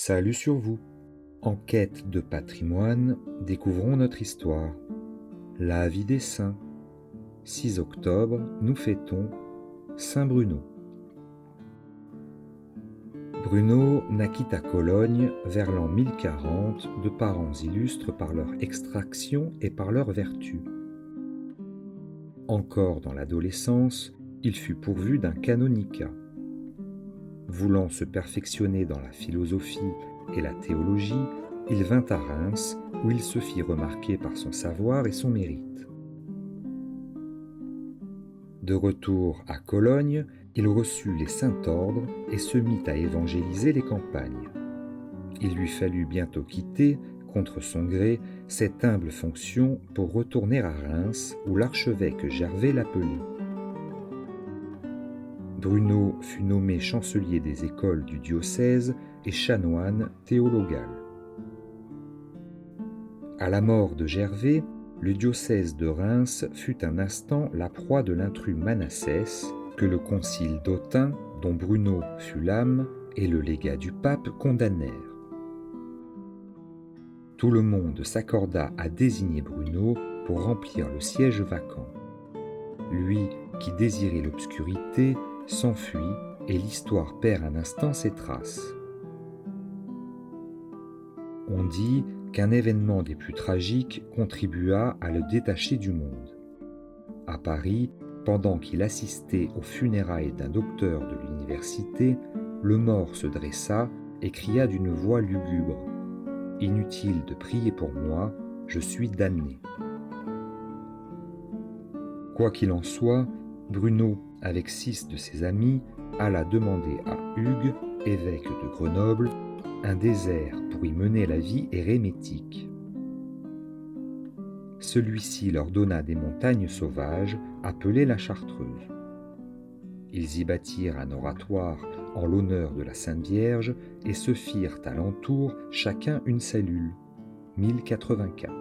Salut sur vous! En quête de patrimoine, découvrons notre histoire. La vie des saints. 6 octobre, nous fêtons Saint Bruno. Bruno naquit à Cologne vers l'an 1040 de parents illustres par leur extraction et par leur vertu. Encore dans l'adolescence, il fut pourvu d'un canonicat. Voulant se perfectionner dans la philosophie et la théologie, il vint à Reims où il se fit remarquer par son savoir et son mérite. De retour à Cologne, il reçut les Saints-Ordres et se mit à évangéliser les campagnes. Il lui fallut bientôt quitter, contre son gré, cette humble fonction pour retourner à Reims où l'archevêque Gervais l'appelait. Bruno fut nommé chancelier des écoles du diocèse et chanoine théologal. À la mort de Gervais, le diocèse de Reims fut un instant la proie de l'intrus Manassès, que le concile d'Autun, dont Bruno fut l'âme, et le légat du pape condamnèrent. Tout le monde s'accorda à désigner Bruno pour remplir le siège vacant. Lui, qui désirait l'obscurité, s'enfuit et l'histoire perd un instant ses traces. On dit qu'un événement des plus tragiques contribua à le détacher du monde. À Paris, pendant qu'il assistait aux funérailles d'un docteur de l'université, le mort se dressa et cria d'une voix lugubre : « Inutile de prier pour moi, je suis damné. » Quoi qu'il en soit, Bruno, avec 6 de ses amis, alla demander à Hugues, évêque de Grenoble, un désert pour y mener la vie érémétique. Celui-ci leur donna des montagnes sauvages appelées la Chartreuse. Ils y bâtirent un oratoire en l'honneur de la Sainte Vierge et se firent à l'entour chacun une cellule, 1084.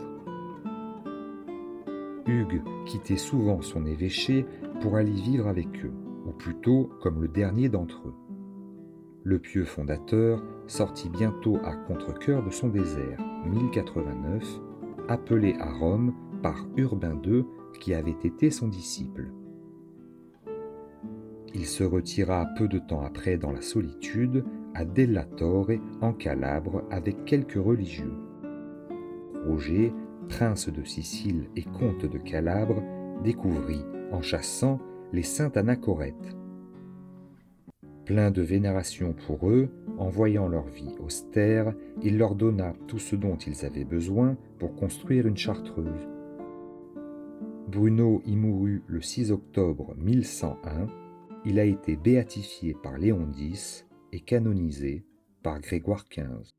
Hugues quittait souvent son évêché pour aller vivre avec eux, ou plutôt comme le dernier d'entre eux. Le pieux fondateur sortit bientôt à contre-cœur de son désert, 1089, appelé à Rome par Urbain II qui avait été son disciple. Il se retira peu de temps après dans la solitude à Della Torre en Calabre avec quelques religieux. Roger, prince de Sicile et comte de Calabre, découvrit, en chassant, les saintes anachorètes. Plein de vénération pour eux, en voyant leur vie austère, il leur donna tout ce dont ils avaient besoin pour construire une chartreuse. Bruno y mourut le 6 octobre 1101. Il a été béatifié par Léon X et canonisé par Grégoire XV.